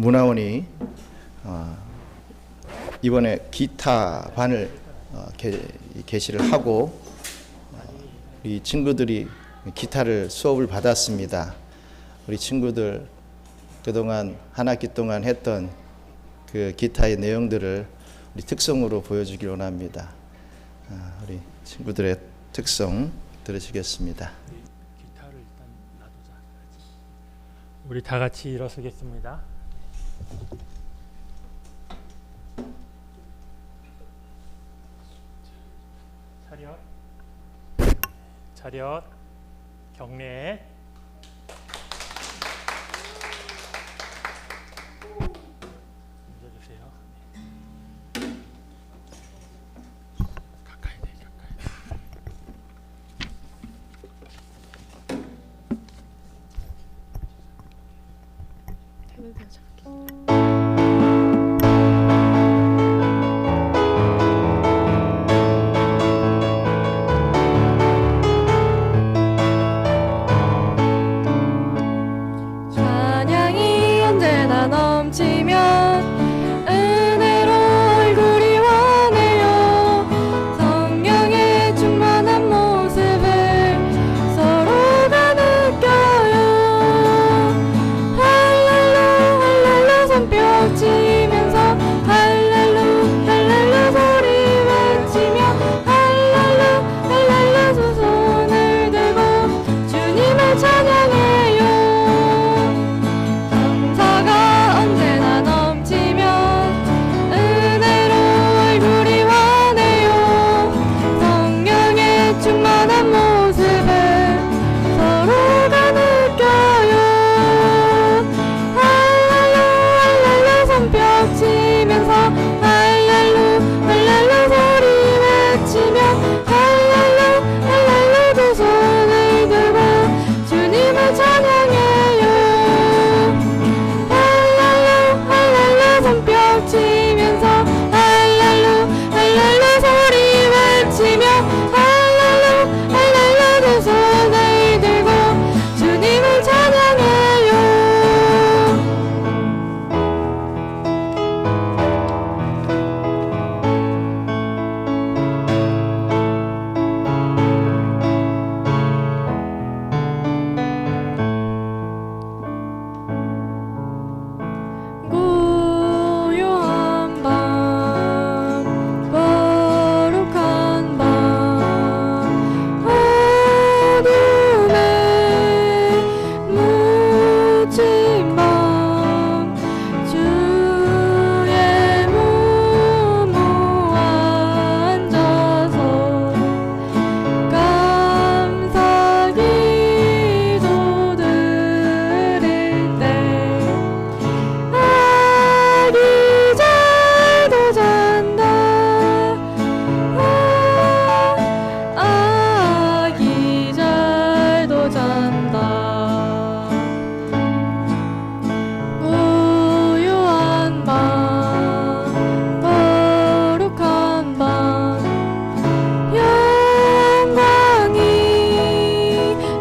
문화원이 이번에 기타 반을 개시를 하고 우리 친구들이 기타를 수업을 받았습니다. 우리 친구들 그동안 한 학기 동안 했던 그 기타의 내용들을 우리 특성으로 보여주길 원합니다. 우리 친구들의 특성 들으시겠습니다. 기타를 일단 놔두자. 우리 다 같이 일어서겠습니다. 차렷, 경례. 앉아주세요. 가까이 돼, 가까이. 찬양이 언제나 넘치면 은혜로 얼굴이 환해요. 성령의 충만한 모습을 서로가 느껴요. 할렐루 할렐루 손뼉 치면서 할렐루 할렐루 소리 외치며 할렐루 할렐루 두 손을 들고 주님을 찬양해요. 감사가 언제나 넘치면 은혜로 얼굴이 환해요. 성령의 충만한 모습을 서로가 느껴요. 할렐루 할렐루 손뼉 치면서 할렐루 할렐루 소리 외치며 할렐루 할렐루 두 손을 들고 주님을 찬양해요. 할렐루 할렐루 손뼉 치면서 할렐루 할렐루 소리 외치며 할렐루 할렐루 두 손을 들고 주님을 찬양해요. 고요한 밤 거룩한 밤 어둠에 묻힌 밤 주의 몸으로 앉아서 감사 기도 드릴 때 아기 잘도 잔다. 아기 잘도 잔다. 고요한 밤 거룩한 밤 영광이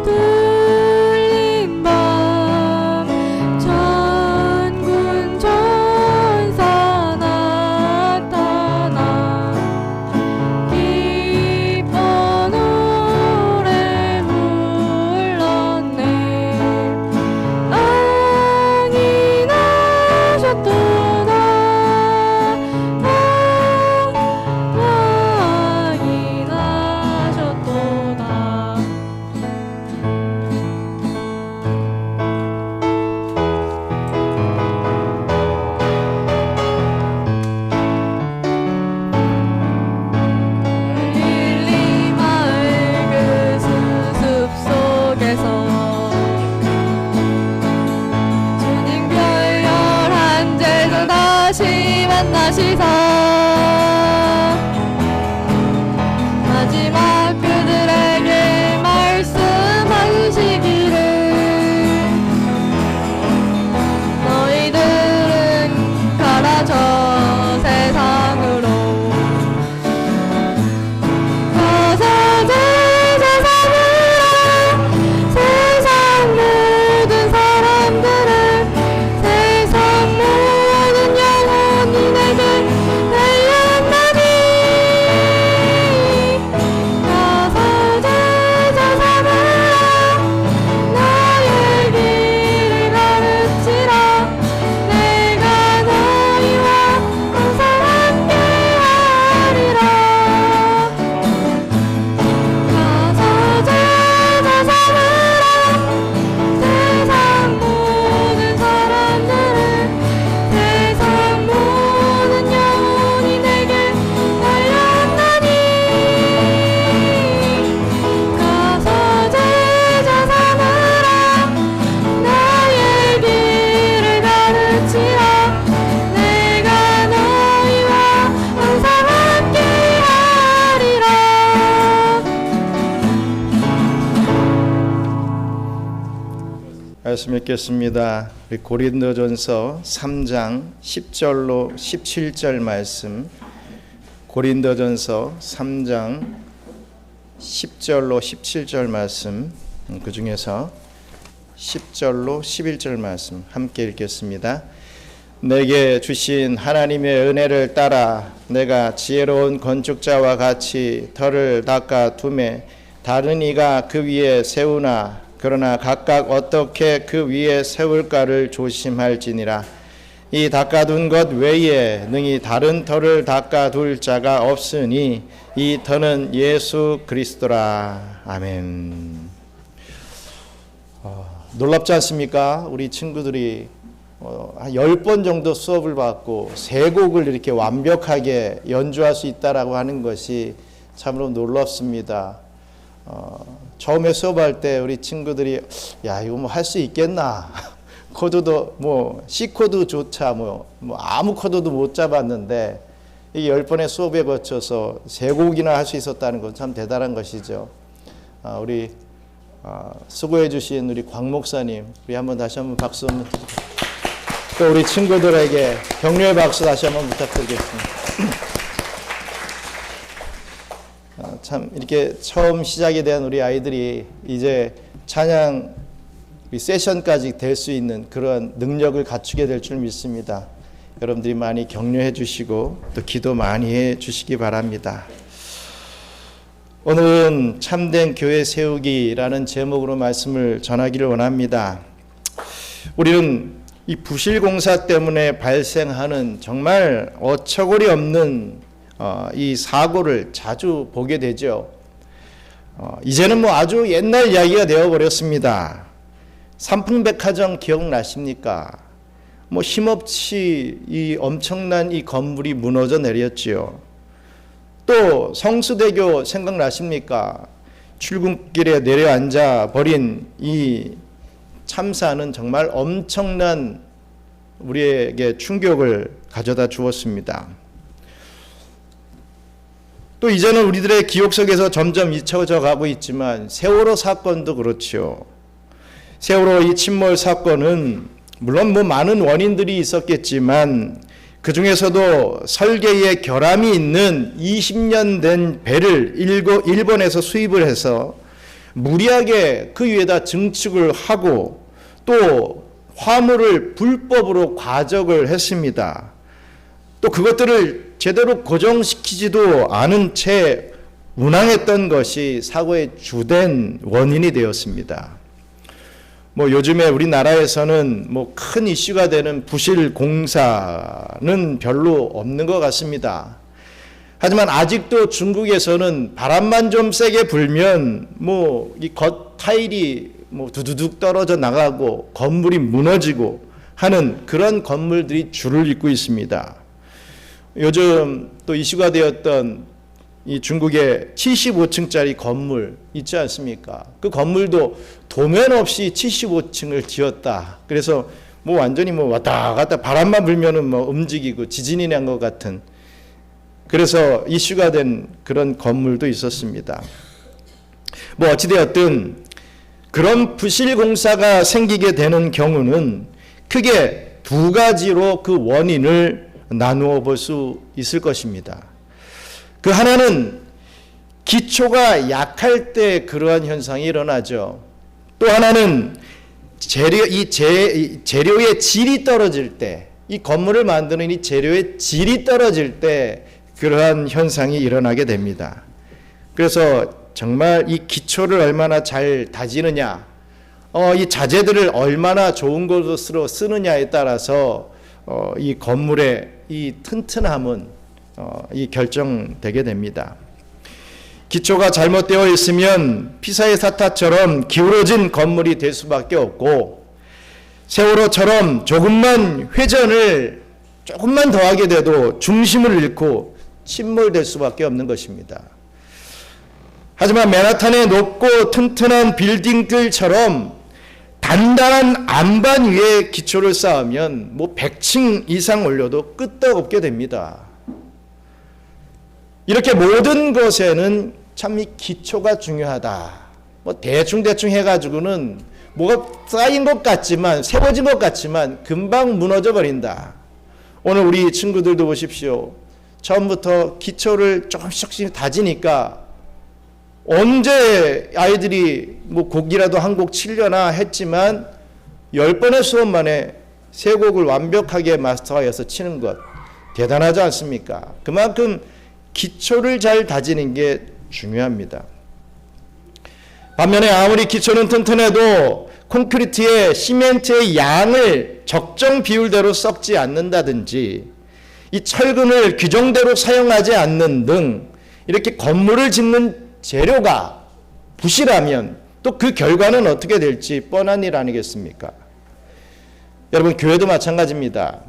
둘린 밤 천군 천사 나타나 기뻐 노래 불렀네. 왕이 나셨도다. 왕이 나셨도다. 릴리 마을 그 수습 속에서 주님 별열한 제도 다시 만나시사 마지막 그들에게 말씀하시기를 너희들은 가라 저 세상으로 가서 저 세상으로 세상 모든 사람들을 세상 모든 말씀 읽겠습니다. 우리 고린도전서 3장 10절로 17절 말씀. 고린도전서 3장 10절로 17절 말씀, 그 중에서 10절로 11절 말씀 함께 읽겠습니다. 내게 주신 하나님의 은혜를 따라 내가 지혜로운 건축자와 같이 터를 닦아 두매 다른 이가 그 위에 세우나 그러나 각각 어떻게 그 위에 세울까를 조심할지니라. 이 닦아둔 것 외에 능히 다른 터를 닦아둘 자가 없으니 이 터는 예수 그리스도라. 아멘. 놀랍지 않습니까? 우리 친구들이 한 10번 정도 수업을 받고 3곡을 이렇게 완벽하게 연주할 수 있다라고 하는 것이 참으로 놀랍습니다. 처음에 수업할 때 우리 친구들이 야 이거 뭐 할 수 있겠나, 코드도 뭐 C 코드조차 뭐 아무 코드도 못 잡았는데 이 10번의 수업에 거쳐서 3곡이나 할 수 있었다는 건 참 대단한 것이죠. 우리 수고해 주신 우리 광 목사님, 우리 다시 한번 박수 한번 또 우리 친구들에게 격려의 박수 다시 한번 부탁드리겠습니다. 참 이렇게 처음 시작이 된 우리 아이들이 이제 찬양 세션까지 될 수 있는 그런 능력을 갖추게 될 줄 믿습니다. 여러분들이 많이 격려해 주시고 또 기도 많이 해 주시기 바랍니다. 오늘은 참된 교회 세우기라는 제목으로 말씀을 전하기를 원합니다. 우리는 이 부실공사 때문에 발생하는 정말 어처구니 없는 이 사고를 자주 보게 되죠. 이제는 뭐 아주 옛날 이야기가 되어버렸습니다. 삼풍백화점 기억나십니까? 뭐 힘없이 이 엄청난 이 건물이 무너져 내렸지요. 또 성수대교 생각나십니까? 출근길에 내려앉아 버린 이 참사는 정말 엄청난 우리에게 충격을 가져다 주었습니다. 또 이제는 우리들의 기억 속에서 점점 잊혀져 가고 있지만 세월호 사건도 그렇죠. 세월호 이 침몰 사건은 물론 뭐 많은 원인들이 있었겠지만 그 중에서도 설계에 결함이 있는 20년 된 배를 일본에서 수입을 해서 무리하게 그 위에다 증축을 하고 또 화물을 불법으로 과적을 했습니다. 또 그것들을 제대로 고정시키지도 않은 채 운항했던 것이 사고의 주된 원인이 되었습니다. 뭐 요즘에 우리나라에서는 뭐 큰 이슈가 되는 부실 공사는 별로 없는 것 같습니다. 하지만 아직도 중국에서는 바람만 좀 세게 불면 뭐 이 겉 타일이 뭐 두두둑 떨어져 나가고 건물이 무너지고 하는 그런 건물들이 줄을 잇고 있습니다. 요즘 또 이슈가 되었던 이 중국의 75층짜리 건물 있지 않습니까? 그 건물도 도면 없이 75층을 지었다. 그래서 뭐 완전히 뭐 왔다 갔다 바람만 불면은 뭐 움직이고 지진이 난 것 같은, 그래서 이슈가 된 그런 건물도 있었습니다. 뭐 어찌되었든 그런 부실 공사가 생기게 되는 경우는 크게 2가지로 그 원인을 나누어 볼 수 있을 것입니다. 그 하나는 기초가 약할 때 그러한 현상이 일어나죠. 또 하나는 재료의 질이 떨어질 때, 이 건물을 만드는 이 재료의 질이 떨어질 때 그러한 현상이 일어나게 됩니다. 그래서 정말 이 기초를 얼마나 잘 다지느냐, 이 자재들을 얼마나 좋은 것으로 쓰느냐에 따라서 이 건물의 이 튼튼함은 이 결정되게 됩니다. 기초가 잘못되어 있으면 피사의 사타처럼 기울어진 건물이 될 수밖에 없고, 세월호처럼 조금만 회전을 조금만 더 하게 돼도 중심을 잃고 침몰될 수밖에 없는 것입니다. 하지만 맨하탄의 높고 튼튼한 빌딩들처럼 단단한 안반 위에 기초를 쌓으면 뭐 100층 이상 올려도 끄떡없게 됩니다. 이렇게 모든 것에는 참 이 기초가 중요하다. 뭐 대충 해가지고는 뭐가 쌓인 것 같지만, 세워진 것 같지만 금방 무너져 버린다. 오늘 우리 친구들도 보십시오. 처음부터 기초를 조금씩 다지니까 언제 아이들이 뭐 곡이라도 한 곡 치려나 했지만 10번의 수업 만에 3곡을 완벽하게 마스터하여서 치는 것 대단하지 않습니까? 그만큼 기초를 잘 다지는 게 중요합니다. 반면에 아무리 기초는 튼튼해도 콘크리트에 시멘트의 양을 적정 비율대로 썩지 않는다든지 이 철근을 규정대로 사용하지 않는 등 이렇게 건물을 짓는 재료가 부실하면 또 그 결과는 어떻게 될지 뻔한 일 아니겠습니까? 여러분, 교회도 마찬가지입니다.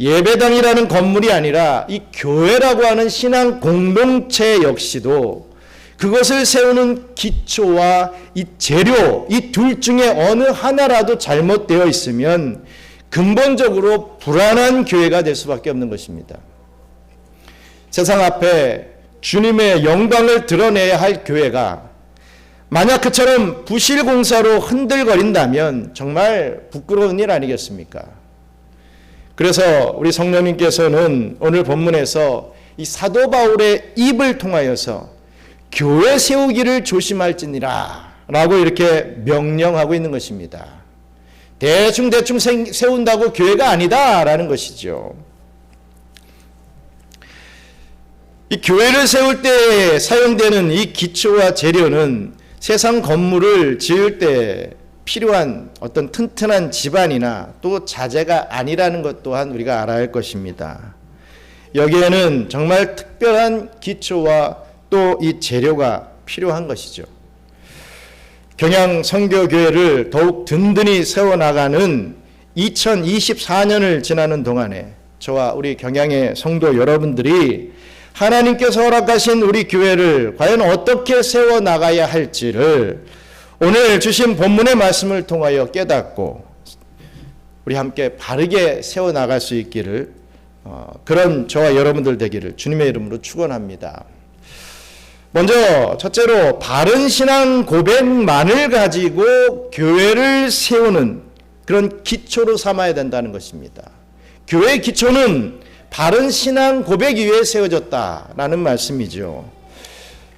예배당이라는 건물이 아니라 이 교회라고 하는 신앙 공동체 역시도 그것을 세우는 기초와 이 재료, 이 둘 중에 어느 하나라도 잘못되어 있으면 근본적으로 불안한 교회가 될 수밖에 없는 것입니다. 세상 앞에 주님의 영광을 드러내야 할 교회가 만약 그처럼 부실공사로 흔들거린다면 정말 부끄러운 일 아니겠습니까? 그래서 우리 성령님께서는 오늘 본문에서 이 사도 바울의 입을 통하여서 교회 세우기를 조심할지니라 라고 이렇게 명령하고 있는 것입니다. 대충 세운다고 교회가 아니다 라는 것이죠. 이 교회를 세울 때 사용되는 이 기초와 재료는 세상 건물을 지을 때 필요한 어떤 튼튼한 집안이나 또 자재가 아니라는 것 또한 우리가 알아야 할 것입니다. 여기에는 정말 특별한 기초와 또 이 재료가 필요한 것이죠. 경양 선교교회를 더욱 든든히 세워나가는 2024년을 지나는 동안에 저와 우리 경양의 성도 여러분들이 하나님께서 허락하신 우리 교회를 과연 어떻게 세워나가야 할지를 오늘 주신 본문의 말씀을 통하여 깨닫고 우리 함께 바르게 세워나갈 수 있기를 그런 저와 여러분들 되기를 주님의 이름으로 축원합니다. 먼저 첫째로 바른 신앙 고백만을 가지고 교회를 세우는 그런 기초로 삼아야 된다는 것입니다. 교회의 기초는 바른 신앙 고백 위에 세워졌다라는 말씀이죠.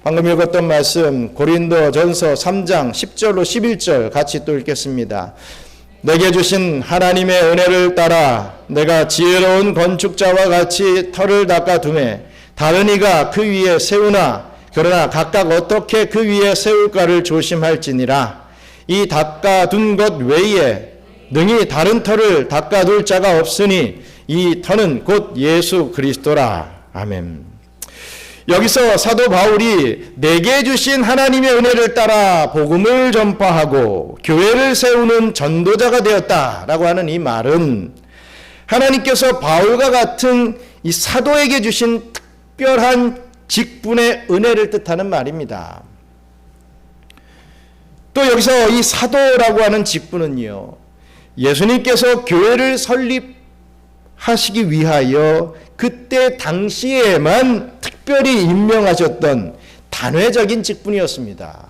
방금 읽었던 말씀 고린도전서 3장 10절로 11절 같이 또 읽겠습니다. 내게 주신 하나님의 은혜를 따라 내가 지혜로운 건축자와 같이 터를 닦아두매 다른 이가 그 위에 세우나 그러나 각각 어떻게 그 위에 세울까를 조심할지니라. 이 닦아둔 것 외에 능히 다른 터를 닦아둘 자가 없으니 이 터는 곧 예수 그리스도라. 아멘. 여기서 사도 바울이 내게 주신 하나님의 은혜를 따라 복음을 전파하고 교회를 세우는 전도자가 되었다라고 하는 이 말은 하나님께서 바울과 같은 이 사도에게 주신 특별한 직분의 은혜를 뜻하는 말입니다. 또 여기서 이 사도라고 하는 직분은요, 예수님께서 교회를 설립하시기 위하여 그때 당시에만 특별히 임명하셨던 단회적인 직분이었습니다.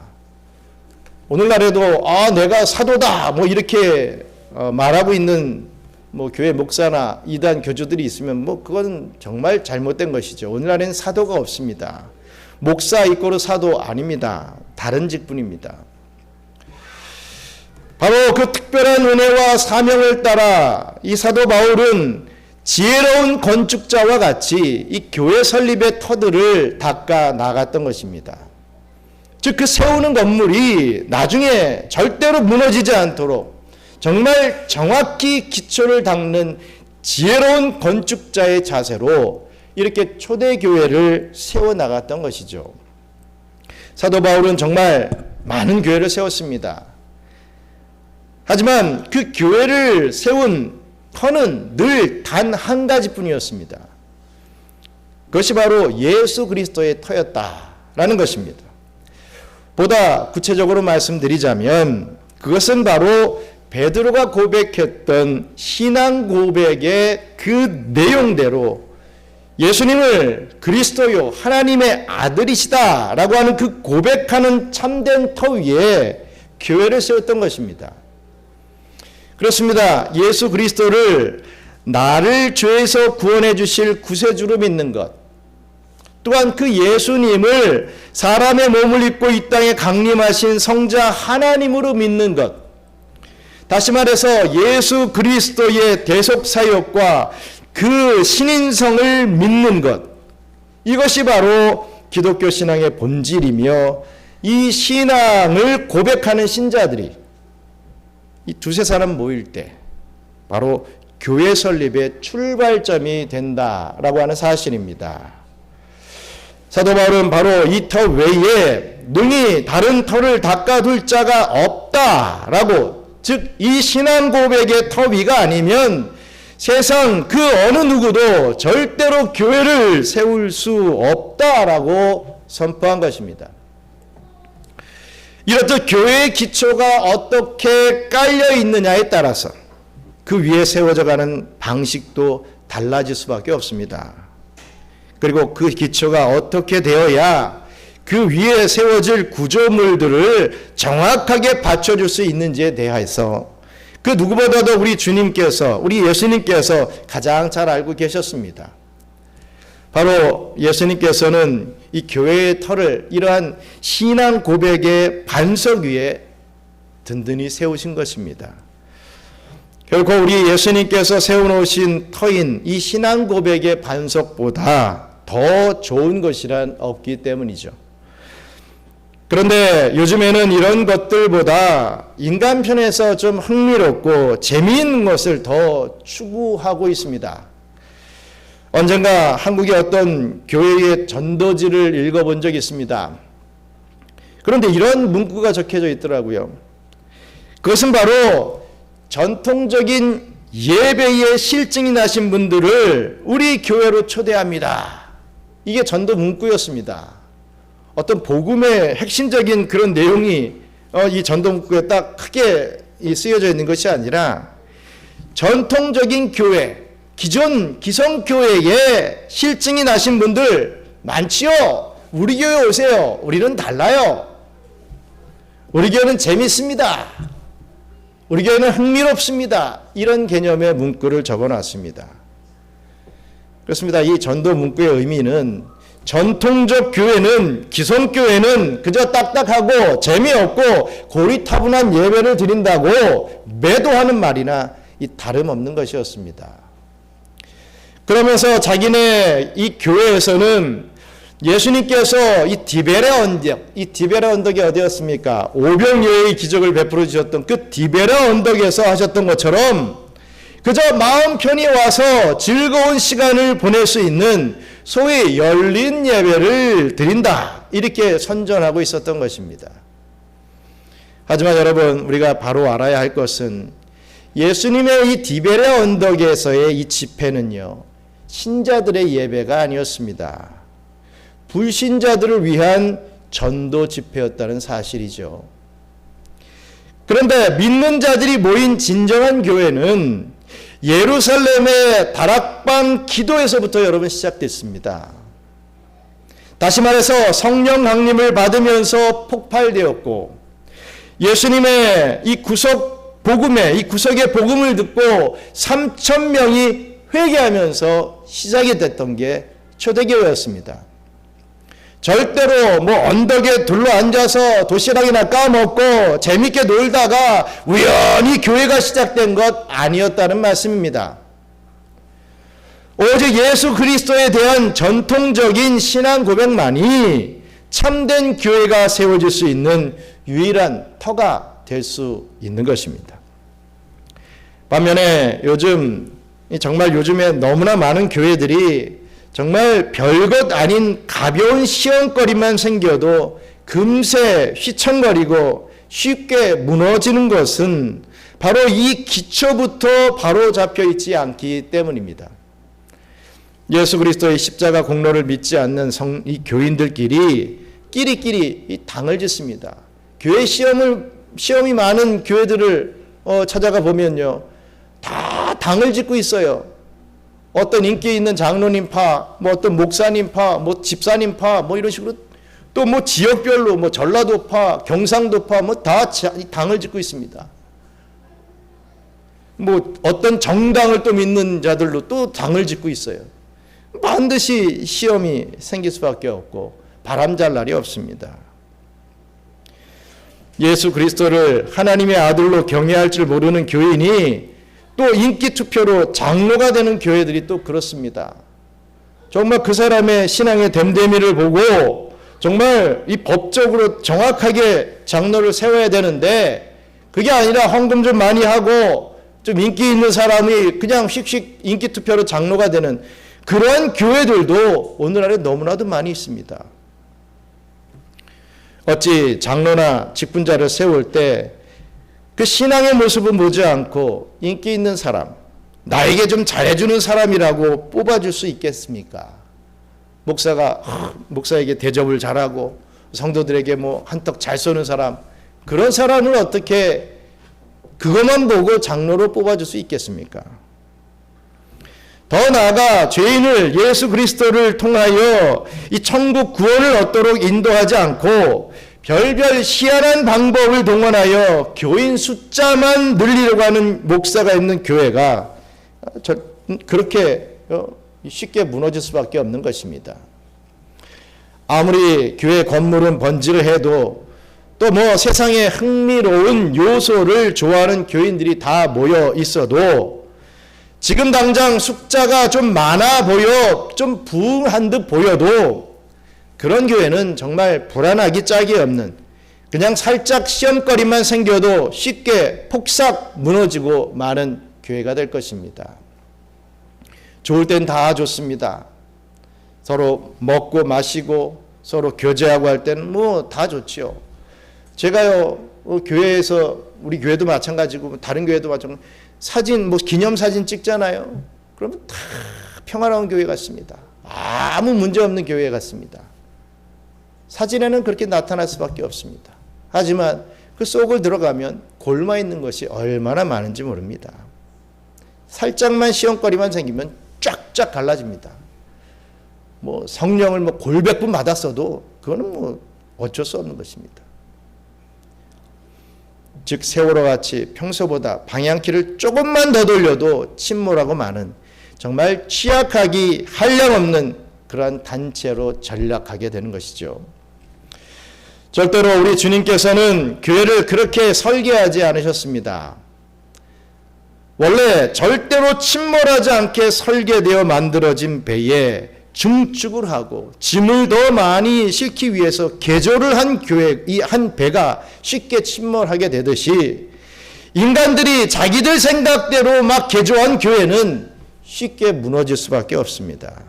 오늘날에도 내가 사도다 뭐 이렇게 말하고 있는 뭐 교회 목사나 이단 교주들이 있으면 뭐 그건 정말 잘못된 것이죠. 오늘날에는 사도가 없습니다. 목사 이꼬르 사도 아닙니다. 다른 직분입니다. 바로 그 특별한 은혜와 사명을 따라 이 사도 바울은 지혜로운 건축자와 같이 이 교회 설립의 터들을 닦아 나갔던 것입니다. 즉 그 세우는 건물이 나중에 절대로 무너지지 않도록 정말 정확히 기초를 닦는 지혜로운 건축자의 자세로 이렇게 초대교회를 세워나갔던 것이죠. 사도 바울은 정말 많은 교회를 세웠습니다. 하지만 그 교회를 세운 터는 늘 단 한 가지뿐이었습니다. 그것이 바로 예수 그리스도의 터였다라는 것입니다. 보다 구체적으로 말씀드리자면 그것은 바로 베드로가 고백했던 신앙 고백의 그 내용대로 예수님을 그리스도요 하나님의 아들이시다라고 하는 그 고백하는 참된 터 위에 교회를 세웠던 것입니다. 그렇습니다. 예수 그리스도를 나를 죄에서 구원해 주실 구세주로 믿는 것, 또한 그 예수님을 사람의 몸을 입고 이 땅에 강림하신 성자 하나님으로 믿는 것, 다시 말해서 예수 그리스도의 대속 사역과 그 신인성을 믿는 것, 이것이 바로 기독교 신앙의 본질이며, 이 신앙을 고백하는 신자들이 이 두세 사람 모일 때 바로 교회 설립의 출발점이 된다라고 하는 사실입니다. 사도 바울은 바로 이 터 외에 능히 다른 터를 닦아둘 자가 없다라고, 즉 이 신앙 고백의 터 위가 아니면 세상 그 어느 누구도 절대로 교회를 세울 수 없다라고 선포한 것입니다. 이렇듯 교회의 기초가 어떻게 깔려 있느냐에 따라서 그 위에 세워져가는 방식도 달라질 수밖에 없습니다. 그리고 그 기초가 어떻게 되어야 그 위에 세워질 구조물들을 정확하게 받쳐줄 수 있는지에 대해서 그 누구보다도 우리 주님께서, 우리 예수님께서 가장 잘 알고 계셨습니다. 바로 예수님께서는 이 교회의 터를 이러한 신앙 고백의 반석 위에 든든히 세우신 것입니다. 결코 우리 예수님께서 세워놓으신 터인 이 신앙 고백의 반석보다 더 좋은 것이란 없기 때문이죠. 그런데 요즘에는 이런 것들보다 인간 편에서 좀 흥미롭고 재미있는 것을 더 추구하고 있습니다. 언젠가 한국의 어떤 교회의 전도지를 읽어본 적이 있습니다. 그런데 이런 문구가 적혀져 있더라고요. 그것은 바로 전통적인 예배에 실증이 나신 분들을 우리 교회로 초대합니다. 이게 전도 문구였습니다. 어떤 복음의 핵심적인 그런 내용이 이 전도 문구에 딱 크게 쓰여져 있는 것이 아니라 전통적인 교회, 기성교회에 실증이 나신 분들 많지요. 우리 교회 오세요. 우리는 달라요. 우리 교회는 재밌습니다. 우리 교회는 흥미롭습니다. 이런 개념의 문구를 적어놨습니다. 그렇습니다. 이 전도 문구의 의미는 전통적 교회는, 기성교회는 그저 딱딱하고 재미없고 고리타분한 예배를 드린다고 매도하는 말이나 이 다름없는 것이었습니다. 그러면서 자기네 이 교회에서는 예수님께서 이 디베레 언덕이 어디였습니까? 오병이어의 기적을 베풀어 주셨던 그 디베레 언덕에서 하셨던 것처럼 그저 마음 편히 와서 즐거운 시간을 보낼 수 있는 소위 열린 예배를 드린다, 이렇게 선전하고 있었던 것입니다. 하지만 여러분, 우리가 바로 알아야 할 것은 예수님의 이 디베레 언덕에서의 이 집회는요, 신자들의 예배가 아니었습니다. 불신자들을 위한 전도 집회였다는 사실이죠. 그런데 믿는 자들이 모인 진정한 교회는 예루살렘의 다락방 기도에서부터 여러분 시작됐습니다. 다시 말해서 성령 강림을 받으면서 폭발되었고, 예수님의 이 구석의 복음을 듣고 3,000명이 회개하면서 시작이 됐던 게 초대교회였습니다. 절대로 언덕에 둘러앉아서 도시락이나 까먹고 재밌게 놀다가 우연히 교회가 시작된 것 아니었다는 말씀입니다. 오직 예수 그리스도에 대한 전통적인 신앙 고백만이 참된 교회가 세워질 수 있는 유일한 터가 될 수 있는 것입니다. 반면에 요즘에 너무나 많은 교회들이 정말 별것 아닌 가벼운 시험거리만 생겨도 금세 휘청거리고 쉽게 무너지는 것은 바로 이 기초부터 바로 잡혀 있지 않기 때문입니다. 예수 그리스도의 십자가 공로를 믿지 않는 이 교인들끼리 끼리끼리 이 당을 짓습니다. 교회 시험이 많은 교회들을 찾아가 보면요, 다 당을 짓고 있어요. 어떤 인기 있는 장로님파, 어떤 목사님파, 집사님파, 이런 식으로 또 뭐 지역별로 뭐 전라도파, 경상도파 뭐 다 당을 짓고 있습니다. 뭐 어떤 정당을 또 믿는 자들로 또 당을 짓고 있어요. 반드시 시험이 생길 수밖에 없고 바람잘 날이 없습니다. 예수 그리스도를 하나님의 아들로 경외할 줄 모르는 교인이 또 인기 투표로 장로가 되는 교회들이 또 그렇습니다. 정말 그 사람의 신앙의 됨됨이를 보고 정말 이 법적으로 정확하게 장로를 세워야 되는데 그게 아니라 헌금 좀 많이 하고 좀 인기 있는 사람이 그냥 씩씩 인기 투표로 장로가 되는 그러한 교회들도 오늘날에 너무나도 많이 있습니다. 어찌 장로나 직분자를 세울 때 그 신앙의 모습을 보지 않고 인기 있는 사람, 나에게 좀 잘해주는 사람이라고 뽑아줄 수 있겠습니까? 목사에게 대접을 잘하고 성도들에게 뭐 한턱 잘 쏘는 사람, 그런 사람을 어떻게 그것만 보고 장로로 뽑아줄 수 있겠습니까? 더 나아가 죄인을 예수 그리스도를 통하여 이 천국 구원을 얻도록 인도하지 않고 별별 희한한 방법을 동원하여 교인 숫자만 늘리려고 하는 목사가 있는 교회가 그렇게 쉽게 무너질 수밖에 없는 것입니다. 아무리 교회 건물은 번지를 해도 또 뭐 세상에 흥미로운 요소를 좋아하는 교인들이 다 모여 있어도 지금 당장 숫자가 좀 많아 보여 좀 부흥한 듯 보여도 그런 교회는 정말 불안하기 짝이 없는 그냥 살짝 시험거리만 생겨도 쉽게 폭삭 무너지고 마는 교회가 될 것입니다. 좋을 땐 다 좋습니다. 서로 먹고 마시고 서로 교제하고 할 때는 뭐 다 좋지요. 제가요 교회에서 우리 교회도 마찬가지고 다른 교회도 마찬가지고 사진 뭐 기념사진 찍잖아요. 그러면 다 평화로운 교회 같습니다. 아무 문제 없는 교회 같습니다. 사진에는 그렇게 나타날 수밖에 없습니다. 하지만 그 속을 들어가면 골마 있는 것이 얼마나 많은지 모릅니다. 살짝만 시험거리만 생기면 쫙쫙 갈라집니다. 뭐 성령을 뭐 골백분 받았어도 그거는 뭐 어쩔 수 없는 것입니다. 즉 세월호 같이 평소보다 방향키를 조금만 더 돌려도 침몰하고 마는 정말 취약하기 한량없는 그러한 단체로 전락하게 되는 것이죠. 절대로 우리 주님께서는 교회를 그렇게 설계하지 않으셨습니다. 원래 절대로 침몰하지 않게 설계되어 만들어진 배에 중축을 하고 짐을 더 많이 싣기 위해서 개조를 한 교회, 이 한 배가 쉽게 침몰하게 되듯이 인간들이 자기들 생각대로 막 개조한 교회는 쉽게 무너질 수밖에 없습니다.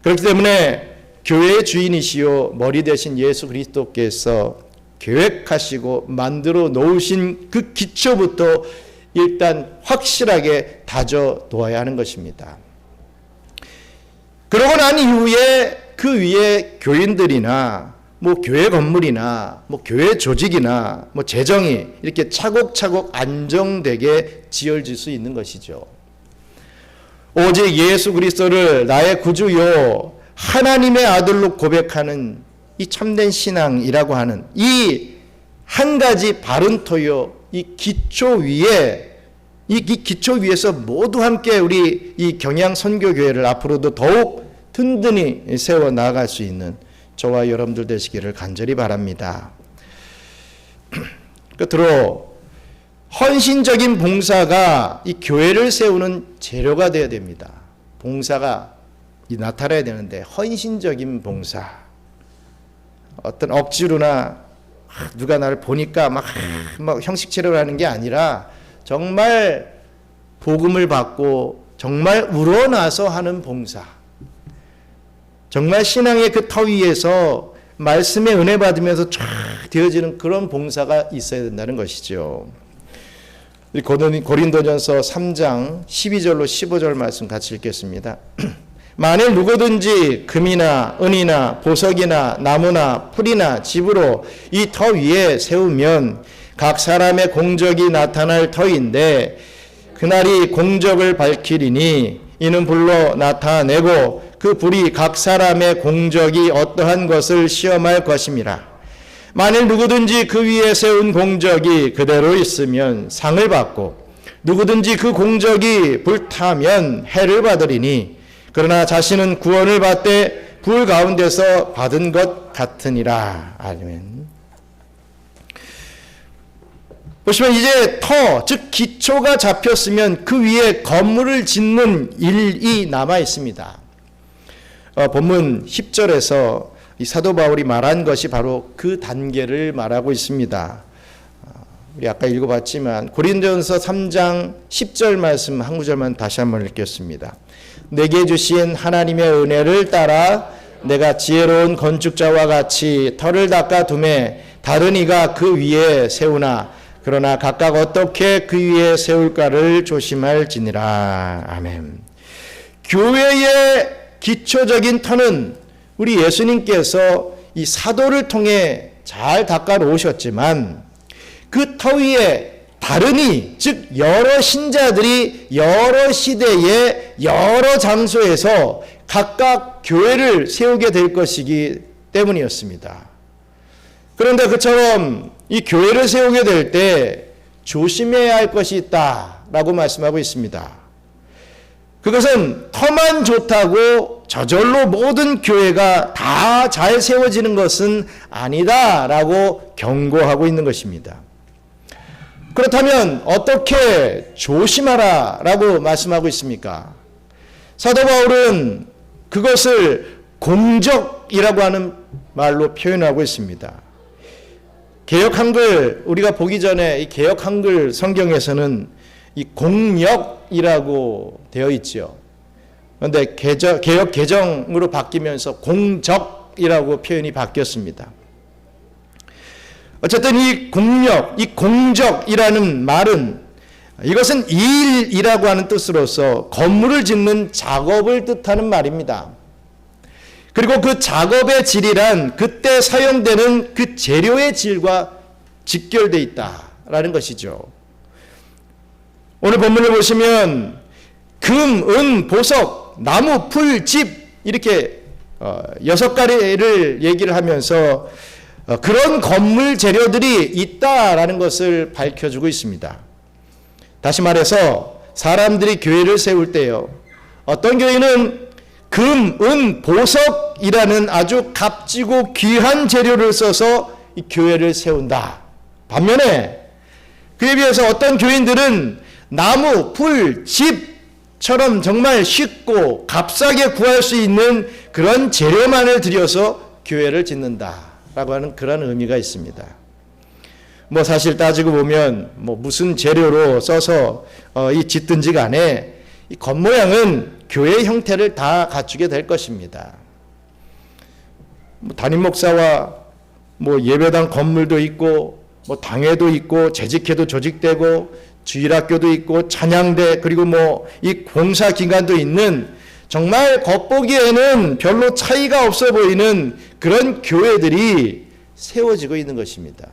그렇기 때문에 교회의 주인이시요 머리 되신 예수 그리스도께서 계획하시고 만들어 놓으신 그 기초부터 일단 확실하게 다져 놓아야 하는 것입니다. 그러고 난 이후에 그 위에 교인들이나 뭐 교회 건물이나 뭐 교회 조직이나 뭐 재정이 이렇게 차곡차곡 안정되게 지어질 수 있는 것이죠. 오직 예수 그리스도를 나의 구주요 하나님의 아들로 고백하는 이 참된 신앙이라고 하는 이 한 가지 바른 토요 이 기초 위에 이 기초 위에서 모두 함께 우리 이 경양 선교교회를 앞으로도 더욱 든든히 세워 나갈 수 있는 저와 여러분들 되시기를 간절히 바랍니다. 끝으로 헌신적인 봉사가 이 교회를 세우는 재료가 되어야 됩니다. 봉사가 나타나야 되는데 헌신적인 봉사, 어떤 억지로나 누가 나를 보니까 막 형식체를 하는 게 아니라 정말 복음을 받고 정말 우러나서 하는 봉사, 정말 신앙의 그 터 위에서 말씀의 은혜 받으면서 쫙 되어지는 그런 봉사가 있어야 된다는 것이죠. 고린도전서 3장 12절로 15절 말씀 같이 읽겠습니다. 만일 누구든지 금이나 은이나 보석이나 나무나 풀이나 집으로 이 터 위에 세우면 각 사람의 공적이 나타날 터인데 그날이 공적을 밝히리니 이는 불로 나타내고 그 불이 각 사람의 공적이 어떠한 것을 시험할 것임이라. 만일 누구든지 그 위에 세운 공적이 그대로 있으면 상을 받고 누구든지 그 공적이 불타면 해를 받으리니 그러나 자신은 구원을 받되 불 가운데서 받은 것 같으니라. 아멘. 보시면 이제 터, 즉 기초가 잡혔으면 그 위에 건물을 짓는 일이 남아 있습니다. 본문 10절에서 이 사도 바울이 말한 것이 바로 그 단계를 말하고 있습니다. 우리 아까 읽어봤지만 고린도전서 3장 10절 말씀 한 구절만 다시 한번 읽겠습니다. 내게 주신 하나님의 은혜를 따라 내가 지혜로운 건축자와 같이 터를 닦아 두매 다른 이가 그 위에 세우나 그러나 각각 어떻게 그 위에 세울까를 조심할지니라. 아멘. 교회의 기초적인 터는 우리 예수님께서 이 사도를 통해 잘 닦아 놓으셨지만 그 터 위에 다른이, 즉 여러 신자들이 여러 시대에 여러 장소에서 각각 교회를 세우게 될 것이기 때문이었습니다. 그런데 그처럼 이 교회를 세우게 될 때 조심해야 할 것이 있다라고 말씀하고 있습니다. 그것은 터만 좋다고 저절로 모든 교회가 다 잘 세워지는 것은 아니다라고 경고하고 있는 것입니다. 그렇다면 어떻게 조심하라라고 말씀하고 있습니까? 사도 바울은 그것을 공적이라고 하는 말로 표현하고 있습니다. 개역 한글 우리가 보기 전에 이 개역 한글 성경에서는 이 공역이라고 되어 있죠. 그런데 개역 개정으로 바뀌면서 공적이라고 표현이 바뀌었습니다. 어쨌든 이 공역, 이 공적이라는 말은 이것은 일이라고 하는 뜻으로서 건물을 짓는 작업을 뜻하는 말입니다. 그리고 그 작업의 질이란 그때 사용되는 그 재료의 질과 직결되어 있다라는 것이죠. 오늘 본문을 보시면 금, 은, 보석, 나무, 풀, 집 이렇게 6가지를 얘기를 하면서 그런 건물 재료들이 있다라는 것을 밝혀주고 있습니다. 다시 말해서 사람들이 교회를 세울 때요. 어떤 교회는 금, 은, 보석이라는 아주 값지고 귀한 재료를 써서 이 교회를 세운다. 반면에 그에 비해서 어떤 교인들은 나무, 풀, 집처럼 정말 쉽고 값싸게 구할 수 있는 그런 재료만을 들여서 교회를 짓는다. 라고 하는 그런 의미가 있습니다. 뭐 사실 따지고 보면 뭐 무슨 재료로 써서 이 짓든지 간에 이 겉모양은 교회의 형태를 다 갖추게 될 것입니다. 뭐 담임 목사와 뭐 예배당 건물도 있고 뭐 당회도 있고 재직회도 조직되고 주일학교도 있고 찬양대 그리고 뭐 이 공사 기관도 있는 정말 겉보기에는 별로 차이가 없어 보이는 그런 교회들이 세워지고 있는 것입니다.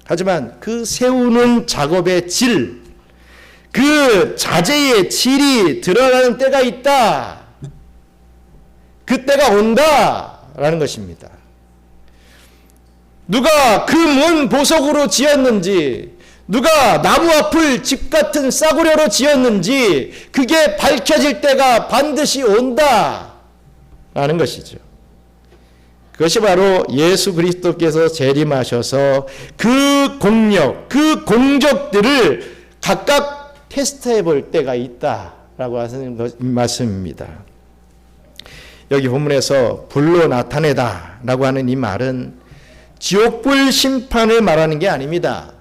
하지만 그 세우는 작업의 질, 그 자재의 질이 드러나는 때가 있다. 그 때가 온다라는 것입니다. 누가 금, 은, 보석으로 지었는지 누가 나무와 풀, 집 같은 싸구려로 지었는지 그게 밝혀질 때가 반드시 온다 라는 것이죠. 그것이 바로 예수 그리스도께서 재림하셔서 그 공력, 그 공적들을 각각 테스트해 볼 때가 있다라고 하는 말씀입니다. 여기 본문에서 불로 나타내다 라고 하는 이 말은 지옥불 심판을 말하는 게 아닙니다.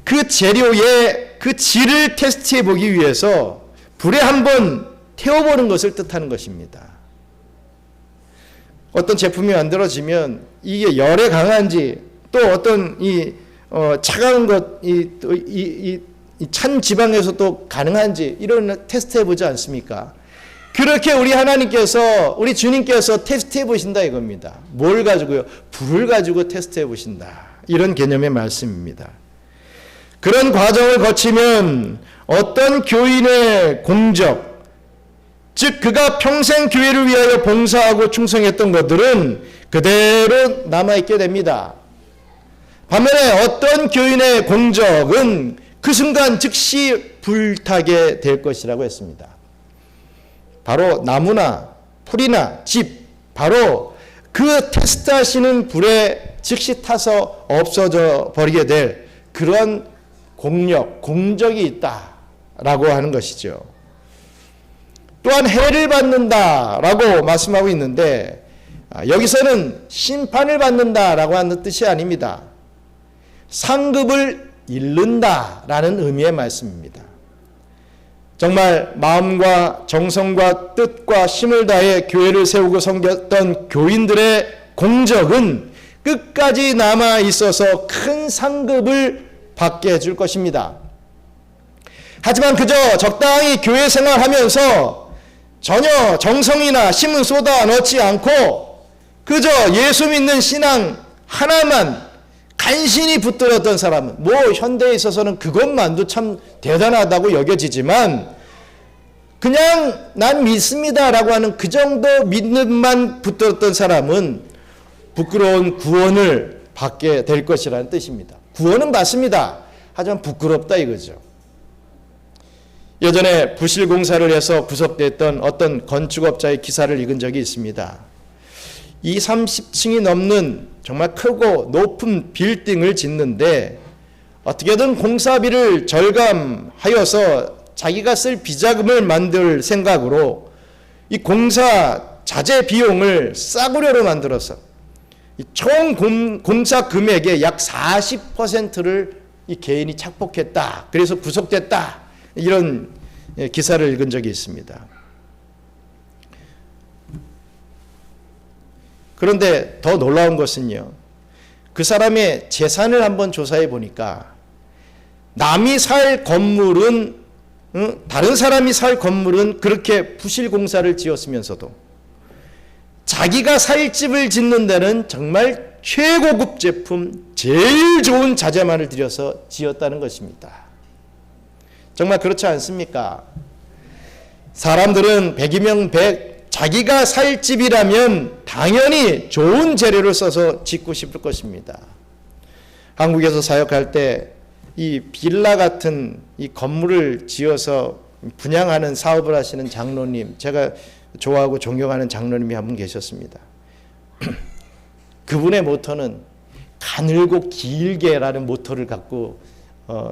그 재료의 그 질을 테스트해 보기 위해서 불에 한번 태워보는 것을 뜻하는 것입니다. 어떤 제품이 만들어지면 이게 열에 강한지 또 어떤 차가운 것, 찬 지방에서 또 가능한지 이런 테스트해 보지 않습니까? 그렇게 우리 하나님께서 우리 주님께서 테스트해 보신다 이겁니다. 뭘 가지고요? 불을 가지고 테스트해 보신다. 이런 개념의 말씀입니다. 그런 과정을 거치면 어떤 교인의 공적, 즉 그가 평생 교회를 위하여 봉사하고 충성했던 것들은 그대로 남아있게 됩니다. 반면에 어떤 교인의 공적은 그 순간 즉시 불타게 될 것이라고 했습니다. 바로 나무나 풀이나 집, 바로 그 테스트하시는 불에 즉시 타서 없어져 버리게 될 그런 공적이 있다라고 하는 것이죠. 또한 해를 받는다라고 말씀하고 있는데 여기서는 심판을 받는다라고 하는 뜻이 아닙니다. 상급을 잃는다라는 의미의 말씀입니다. 정말 마음과 정성과 뜻과 힘을 다해 교회를 세우고 섬겼던 교인들의 공적은 끝까지 남아 있어서 큰 상급을 받게 해줄 것입니다. 하지만 그저 적당히 교회 생활하면서 전혀 정성이나 힘은 쏟아 넣지 않고 그저 예수 믿는 신앙 하나만 간신히 붙들었던 사람은, 뭐 현대에 있어서는 그것만도 참 대단하다고 여겨지지만 그냥 난 믿습니다라고 하는 그 정도 믿음만 붙들었던 사람은 부끄러운 구원을 받게 될 것이라는 뜻입니다. 구원은 받습니다. 하지만 부끄럽다 이거죠. 예전에 부실공사를 해서 구속됐던 어떤 건축업자의 기사를 읽은 적이 있습니다. 30층이 넘는 정말 크고 높은 빌딩을 짓는데 어떻게든 공사비를 절감하여서 자기가 쓸 비자금을 만들 생각으로 이 공사 자재 비용을 싸구려로 만들어서 총 공사 금액의 약 40%를 이 개인이 착복했다. 그래서 구속됐다. 이런 기사를 읽은 적이 있습니다. 그런데 더 놀라운 것은요, 그 사람의 재산을 한번 조사해 보니까 남이 살 건물은, 다른 사람이 살 건물은 그렇게 부실공사를 지었으면서도 자기가 살 집을 짓는 데는 정말 최고급 제품, 제일 좋은 자재만을 들여서 지었다는 것입니다. 정말 그렇지 않습니까? 사람들은 백이면 백, 자기가 살 집이라면 당연히 좋은 재료를 써서 짓고 싶을 것입니다. 한국에서 사역할 때 이 빌라 같은 이 건물을 지어서 분양하는 사업을 하시는 장로님, 제가 좋아하고 존경하는 장로님이 한 분 계셨습니다. 그분의 모토는 가늘고 길게라는 모토를 갖고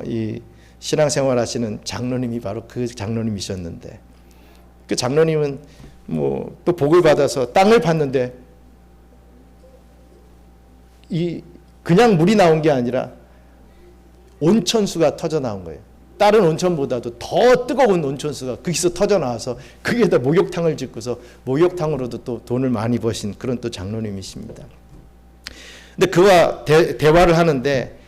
이 신앙생활 하시는 장로님이 바로 그 장로님이셨는데, 그 장로님은 뭐 또 복을 받아서 땅을 팠는데 이 그냥 물이 나온 게 아니라 온천수가 터져 나온 거예요. 다른 온천보다도 더 뜨거운 온천수가 거기서 터져 나와서 거기에다 목욕탕을 짓고서 목욕탕으로도 또 돈을 많이 버신 그런 또 장로님이십니다. 근데 그와 대화를 하는데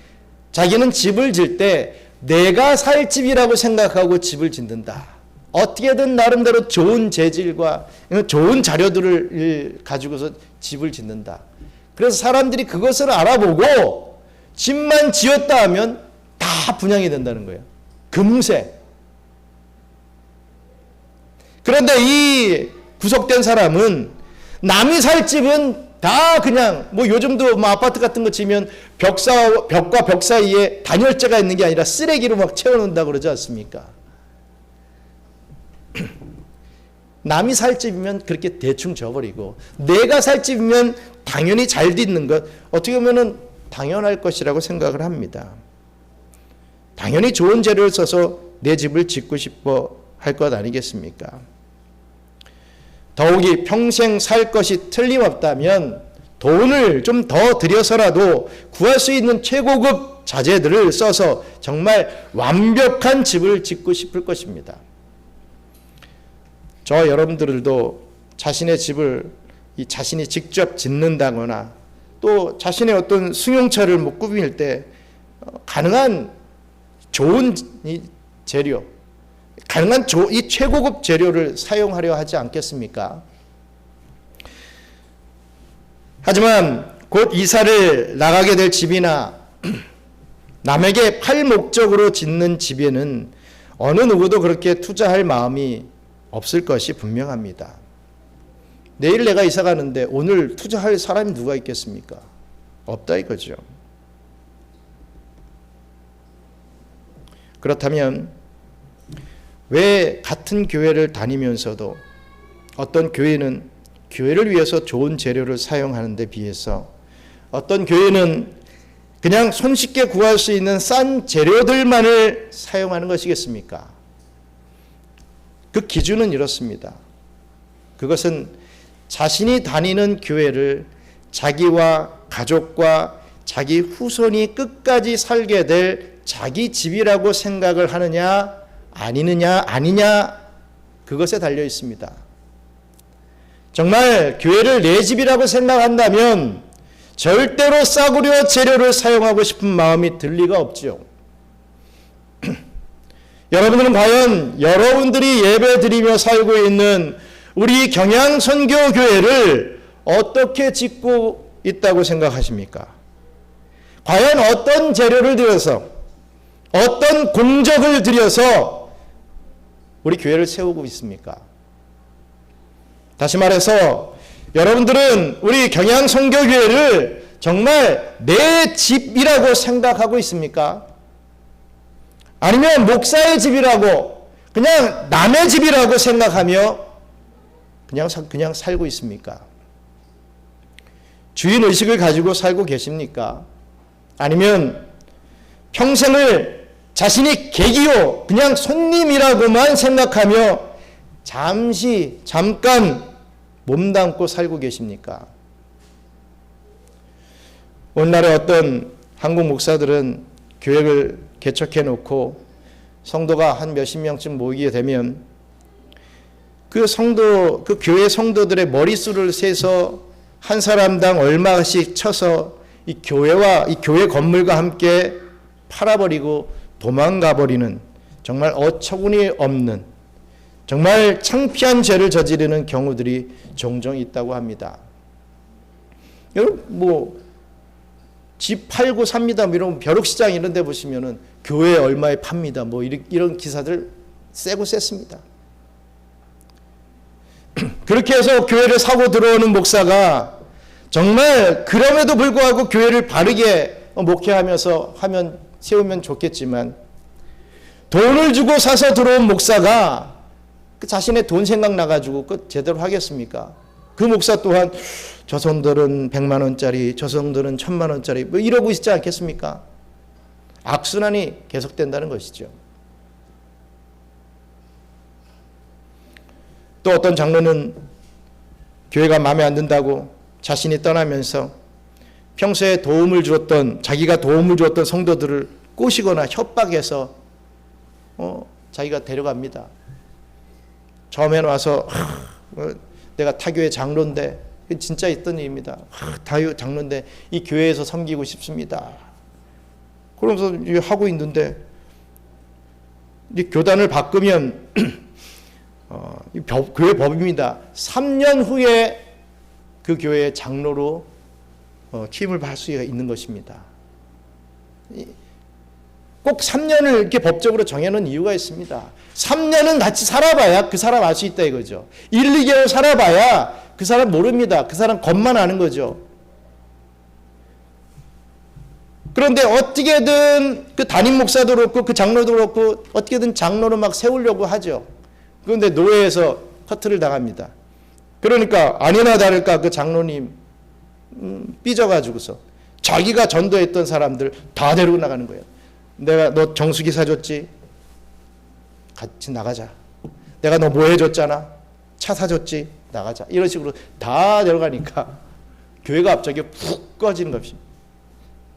자기는 집을 질 때 내가 살 집이라고 생각하고 집을 짓는다. 어떻게든 나름대로 좋은 재질과 좋은 자료들을 가지고서 집을 짓는다. 그래서 사람들이 그것을 알아보고 집만 지었다 하면 다 분양이 된다는 거예요. 금세. 그런데 이 구속된 사람은 남이 살 집은 다 그냥 뭐 요즘도 뭐 아파트 같은 거 지면 벽과 벽 사이에 단열재가 있는 게 아니라 쓰레기로 막 채워놓는다고 그러지 않습니까? 남이 살 집이면 그렇게 대충 져버리고 내가 살 집이면 당연히 잘 짓는 것, 어떻게 보면 당연할 것이라고 생각을 합니다. 당연히 좋은 재료를 써서 내 집을 짓고 싶어 할 것 아니겠습니까? 더욱이 평생 살 것이 틀림없다면 돈을 좀 더 들여서라도 구할 수 있는 최고급 자재들을 써서 정말 완벽한 집을 짓고 싶을 것입니다. 저 여러분들도 자신의 집을 자신이 직접 짓는다거나 또 자신의 어떤 승용차를 뭐 꾸밀 때 가능한 좋은 이 재료, 가능한 이 최고급 재료를 사용하려 하지 않겠습니까? 하지만 곧 이사를 나가게 될 집이나 남에게 팔 목적으로 짓는 집에는 어느 누구도 그렇게 투자할 마음이 없을 것이 분명합니다. 내일 내가 이사 가는데 오늘 투자할 사람이 누가 있겠습니까? 없다 이거죠. 그렇다면 왜 같은 교회를 다니면서도 어떤 교회는 교회를 위해서 좋은 재료를 사용하는 데 비해서 어떤 교회는 그냥 손쉽게 구할 수 있는 싼 재료들만을 사용하는 것이겠습니까? 그 기준은 이렇습니다. 그것은 자신이 다니는 교회를 자기와 가족과 자기 후손이 끝까지 살게 될 자기 집이라고 생각을 하느냐 아니냐 그것에 달려 있습니다. 정말 교회를 내 집이라고 생각한다면 절대로 싸구려 재료를 사용하고 싶은 마음이 들 리가 없죠. 여러분들은 과연 여러분들이 예배 드리며 살고 있는 우리 경양선교교회를 어떻게 짓고 있다고 생각하십니까? 과연 어떤 재료를 들여서 어떤 공적을 들여서 우리 교회를 세우고 있습니까? 다시 말해서 여러분들은 우리 경양선교교회를 정말 내 집이라고 생각하고 있습니까? 아니면 목사의 집이라고 그냥 남의 집이라고 생각하며 그냥 살고 있습니까? 주인의식을 가지고 살고 계십니까? 아니면 평생을 자신이 객이요 그냥 손님이라고만 생각하며 잠깐 몸담고 살고 계십니까? 오늘날의 어떤 한국 목사들은 교회를 개척해 놓고 성도가 한 몇십 명쯤 모이게 되면 그 교회 성도들의 머릿수를 세서 한 사람당 얼마씩 쳐서 이 교회와 이 교회 건물과 함께 팔아버리고 도망가 버리는 정말 어처구니 없는 정말 창피한 죄를 저지르는 경우들이 종종 있다고 합니다. 여러분 집 팔고 삽니다. 이런 벼룩시장 이런 데 보시면은 교회 얼마에 팝니다. 이런 기사들 세고 셌습니다. 그렇게 해서 교회를 사고 들어오는 목사가 정말 그럼에도 불구하고 교회를 바르게 목회하면서 세우면 좋겠지만 돈을 주고 사서 들어온 목사가 그 자신의 돈 생각나가지고 그 제대로 하겠습니까? 그 목사 또한 저 성들은 100만 원짜리, 저 성들은 1000만 원짜리 이러고 있지 않겠습니까? 악순환이 계속된다는 것이죠. 또 어떤 장로는 교회가 마음에 안 든다고 자신이 떠나면서 평소에 자기가 도움을 주었던 성도들을 꼬시거나 협박해서 자기가 데려갑니다. 처음에는 와서 내가 타교회 장로인데 진짜 있던 일입니다. 타교 장로인데 이 교회에서 섬기고 싶습니다. 그러면서 하고 있는데 이 교단을 바꾸면 교회 법입니다. 3년 후에 그 교회의 장로로 취임을 받을 수가 있는 것입니다. 꼭 3년을 이렇게 법적으로 정해놓은 이유가 있습니다. 3년은 같이 살아봐야 그 사람 알 수 있다 이거죠. 1, 2개월 살아봐야 그 사람 모릅니다. 그 사람 겉만 아는 거죠. 그런데 어떻게든 그 담임 목사도 그렇고 그 장로도 그렇고 어떻게든 장로를 막 세우려고 하죠. 그런데 노예에서 커트를 당합니다. 그러니까 아니나 다를까 그 장로님 삐져가지고서 자기가 전도했던 사람들 다 데리고 나가는 거예요. 내가 너 정수기 사줬지? 같이 나가자. 내가 너 뭐 해줬잖아? 차 사줬지? 나가자. 이런 식으로 다 데려가니까 교회가 갑자기 푹 꺼지는 것입니다.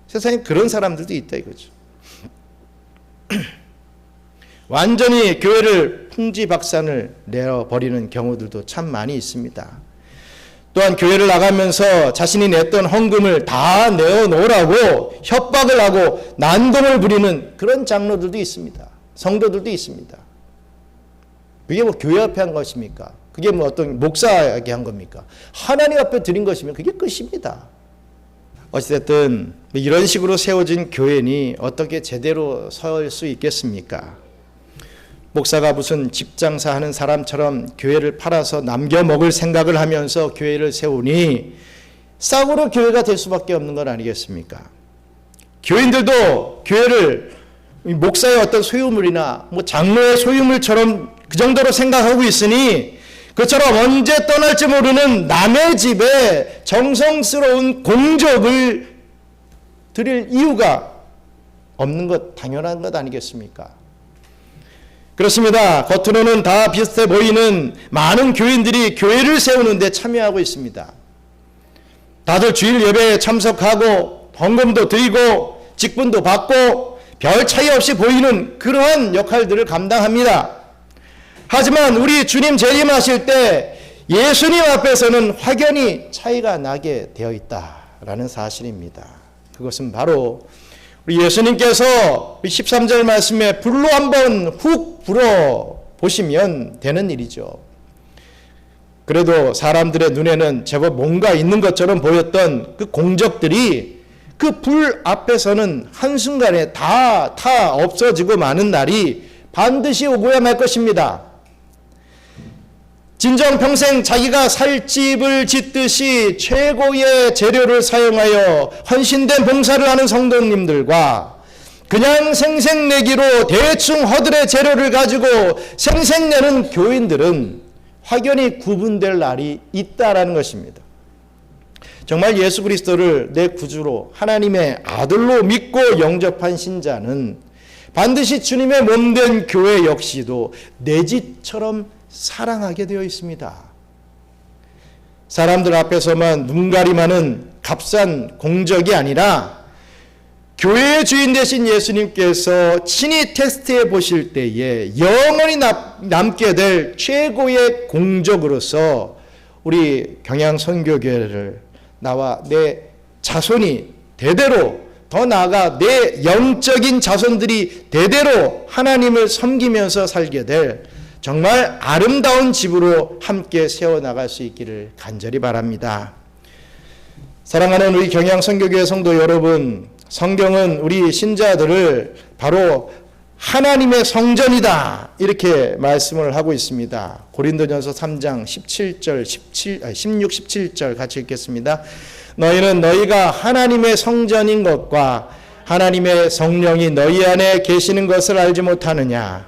세상에 그런 사람들도 있다 이거죠. 완전히 교회를 풍지박산을 내어버리는 경우들도 참 많이 있습니다. 또한 교회를 나가면서 자신이 냈던 헌금을 다 내어놓으라고 협박을 하고 난동을 부리는 그런 장로들도 있습니다. 성도들도 있습니다. 그게 교회 앞에 한 것입니까? 그게 어떤 목사에게 한 겁니까? 하나님 앞에 드린 것이면 그게 끝입니다. 어쨌든 이런 식으로 세워진 교회니 어떻게 제대로 설 수 있겠습니까? 목사가 무슨 집장사 하는 사람처럼 교회를 팔아서 남겨 먹을 생각을 하면서 교회를 세우니 싹으로 교회가 될 수밖에 없는 건 아니겠습니까? 교인들도 교회를 목사의 어떤 소유물이나 뭐 장로의 소유물처럼 그 정도로 생각하고 있으니 그처럼 언제 떠날지 모르는 남의 집에 정성스러운 공적을 드릴 이유가 없는 것 당연한 것 아니겠습니까? 그렇습니다. 겉으로는 다 비슷해 보이는 많은 교인들이 교회를 세우는 데 참여하고 있습니다. 다들 주일 예배에 참석하고 헌금도 드리고 직분도 받고 별 차이 없이 보이는 그러한 역할들을 감당합니다. 하지만 우리 주님 재림하실 때 예수님 앞에서는 확연히 차이가 나게 되어 있다라는 사실입니다. 그것은 바로 우리 예수님께서 13절 말씀에 불로 한번 훅 불어 보시면 되는 일이죠. 그래도 사람들의 눈에는 제법 뭔가 있는 것처럼 보였던 그 공적들이 그 불 앞에서는 한순간에 다 없어지고 마는 날이 반드시 오고야 말 것입니다. 진정 평생 자기가 살 집을 짓듯이 최고의 재료를 사용하여 헌신된 봉사를 하는 성도님들과 그냥 생색내기로 대충 허들의 재료를 가지고 생색내는 교인들은 확연히 구분될 날이 있다라는 것입니다. 정말 예수 그리스도를 내 구주로 하나님의 아들로 믿고 영접한 신자는 반드시 주님의 몸된 교회 역시도 내 집처럼 사랑하게 되어 있습니다. 사람들 앞에서만 눈가림하는 값싼 공적이 아니라 교회의 주인 되신 예수님께서 친히 테스트해 보실 때에 영원히 남게 될 최고의 공적으로서 우리 경양선교교회를 나와 내 자손이 대대로 더 나아가 내 영적인 자손들이 대대로 하나님을 섬기면서 살게 될 정말 아름다운 집으로 함께 세워나갈 수 있기를 간절히 바랍니다. 사랑하는 우리 경양선교교회 성도 여러분, 성경은 우리 신자들을 바로 하나님의 성전이다 이렇게 말씀을 하고 있습니다. 고린도전서 3장 16, 17절 같이 읽겠습니다. 너희는 너희가 하나님의 성전인 것과 하나님의 성령이 너희 안에 계시는 것을 알지 못하느냐.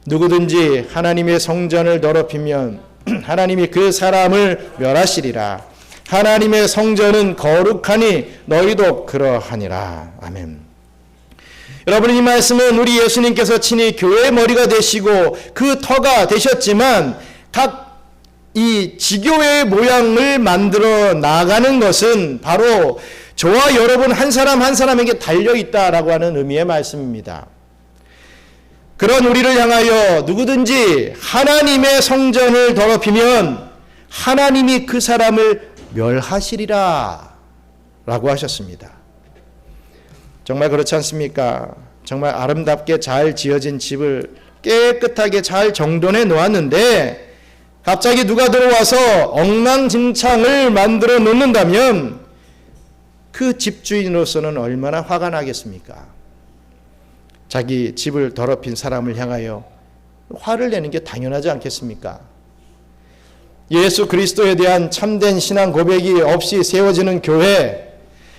누구든지 하나님의 성전을 더럽히면 하나님이 그 사람을 멸하시리라. 하나님의 성전은 거룩하니 너희도 그러하니라. 아멘. 여러분, 이 말씀은 우리 예수님께서 친히 교회의 머리가 되시고 그 터가 되셨지만 각 이 지교회의 모양을 만들어 나가는 것은 바로 저와 여러분 한 사람 한 사람에게 달려있다라고 하는 의미의 말씀입니다. 그런 우리를 향하여 누구든지 하나님의 성전을 더럽히면 하나님이 그 사람을 멸하시리라 라고 하셨습니다. 정말 그렇지 않습니까? 정말 아름답게 잘 지어진 집을 깨끗하게 잘 정돈해 놓았는데 갑자기 누가 들어와서 엉망진창을 만들어 놓는다면 그 집주인으로서는 얼마나 화가 나겠습니까? 자기 집을 더럽힌 사람을 향하여 화를 내는 게 당연하지 않겠습니까? 예수 그리스도에 대한 참된 신앙 고백이 없이 세워지는 교회,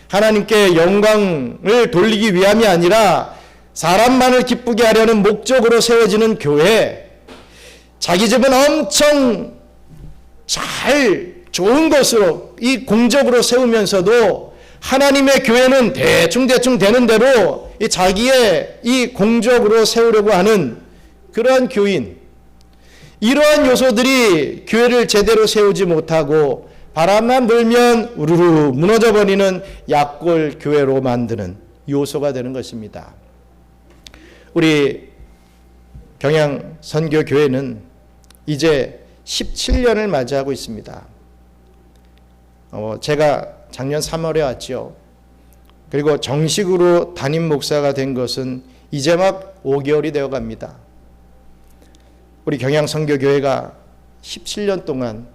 하나님께 영광을 돌리기 위함이 아니라 사람만을 기쁘게 하려는 목적으로 세워지는 교회, 자기 집은 엄청 잘 좋은 것으로 이 공적으로 세우면서도 하나님의 교회는 대충 되는 대로 이 자기의 이 공적으로 세우려고 하는 그러한 교인, 이러한 요소들이 교회를 제대로 세우지 못하고 바람만 불면 우르르 무너져버리는 약골 교회로 만드는 요소가 되는 것입니다. 우리 경양선교교회는 이제 17년을 맞이하고 있습니다. 제가 작년 3월에 왔죠. 그리고 정식으로 담임 목사가 된 것은 이제 막 5개월이 되어 갑니다. 우리 경양선교교회가 17년 동안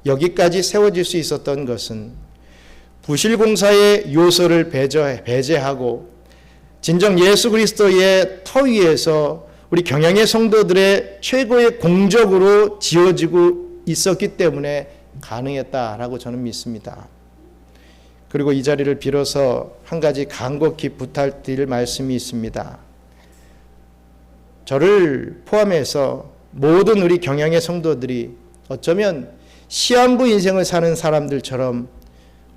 여기까지 세워질 수 있었던 것은 부실공사의 요소를 배제하고 진정 예수 그리스도의 터 위에서 우리 경양의 성도들의 최고의 공적으로 지어지고 있었기 때문에 가능했다라고 저는 믿습니다. 그리고 이 자리를 빌어서 한 가지 간곡히 부탁드릴 말씀이 있습니다. 저를 포함해서 모든 우리 경양의 성도들이 어쩌면 시한부 인생을 사는 사람들처럼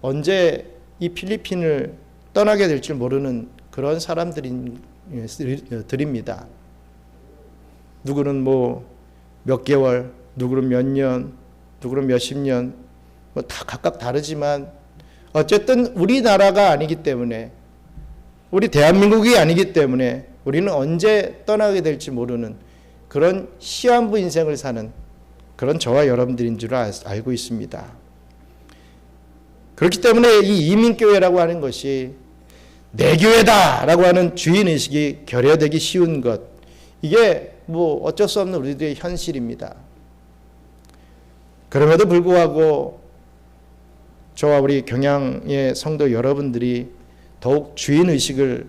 언제 이 필리핀을 떠나게 될 줄 모르는 그런 사람들입니다. 누구는 몇 개월, 누구는 몇 년, 누구는 몇십 년, 다 각각 다르지만 어쨌든 우리나라가 아니기 때문에, 우리 대한민국이 아니기 때문에 우리는 언제 떠나게 될지 모르는 그런 시한부 인생을 사는 그런 저와 여러분들인 줄 알고 있습니다. 그렇기 때문에 이 이민교회라고 하는 것이 내 교회다라고 하는 주인의식이 결여되기 쉬운 것, 이게 어쩔 수 없는 우리들의 현실입니다. 그럼에도 불구하고 저와 우리 경양의 성도 여러분들이 더욱 주인의식을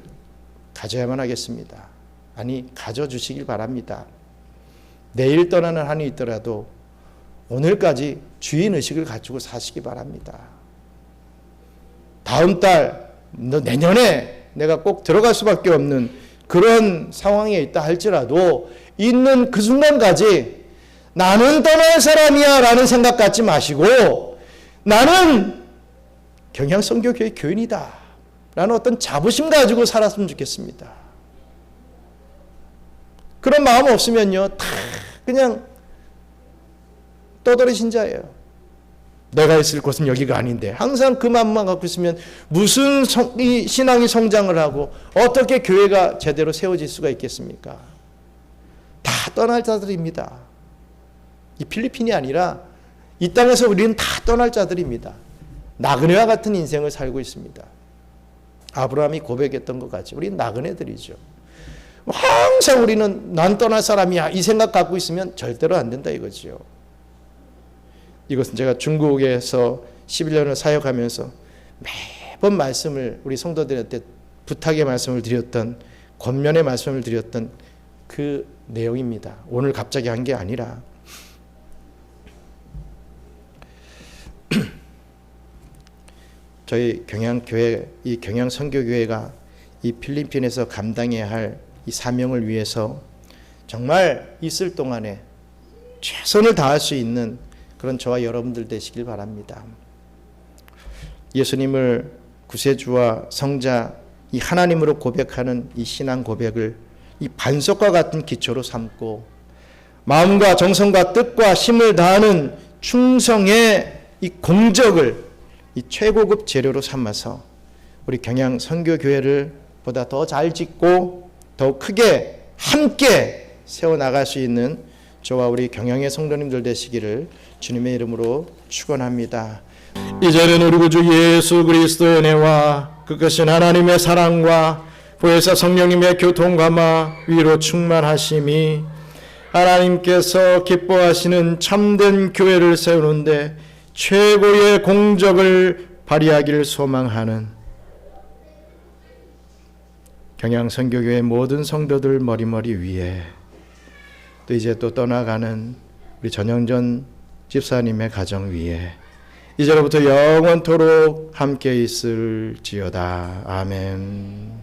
가져야만 하겠습니다. 아니, 가져주시길 바랍니다. 내일 떠나는 한이 있더라도 오늘까지 주인의식을 가지고 사시기 바랍니다. 다음 달, 내년에 내가 꼭 들어갈 수밖에 없는 그런 상황에 있다 할지라도 있는 그 순간까지 나는 떠날 사람이야 라는 생각 갖지 마시고 나는 경양선교교회 교인이다 라는 어떤 자부심 가지고 살았으면 좋겠습니다. 그런 마음 없으면요, 다 그냥 떠돌이 신자예요. 내가 있을 곳은 여기가 아닌데, 항상 그 마음만 갖고 있으면 무슨 이 신앙이 성장을 하고 어떻게 교회가 제대로 세워질 수가 있겠습니까? 다 떠날 자들입니다. 이 필리핀이 아니라 이 땅에서 우리는 다 떠날 자들입니다. 나그네와 같은 인생을 살고 있습니다. 아브라함이 고백했던 것 같이 우리는 나그네들이죠. 항상 우리는 난 떠날 사람이야 이 생각 갖고 있으면 절대로 안 된다 이거지요. 이것은 제가 중국에서 11년을 사역하면서 매번 말씀을 우리 성도들한테 부탁의 말씀을 드렸던, 권면의 말씀을 드렸던 그 내용입니다. 오늘 갑자기 한 게 아니라 저희 경양교회, 이 경양선교교회가 이 필리핀에서 감당해야 할 이 사명을 위해서 정말 있을 동안에 최선을 다할 수 있는 그런 저와 여러분들 되시길 바랍니다. 예수님을 구세주와 성자, 이 하나님으로 고백하는 이 신앙 고백을 이 반석과 같은 기초로 삼고 마음과 정성과 뜻과 힘을 다하는 충성의 이 공적을 이 최고급 재료로 삼아서 우리 경양 선교교회를 보다 더 잘 짓고 더 크게 함께 세워나갈 수 있는 저와 우리 경양의 성도님들 되시기를 주님의 이름으로 축원합니다. 이제는 우리 구주 예수 그리스도의 은혜와 그 크신 하나님의 사랑과 보혜사 성령님의 교통감화 위로 충만하심이 하나님께서 기뻐하시는 참된 교회를 세우는데 최고의 공적을 발휘하기를 소망하는 경양선교교회 모든 성도들 머리머리 위에 또 이제 또 떠나가는 우리 전영전 집사님의 가정 위에 이제로부터 영원토록 함께 있을지어다. 아멘.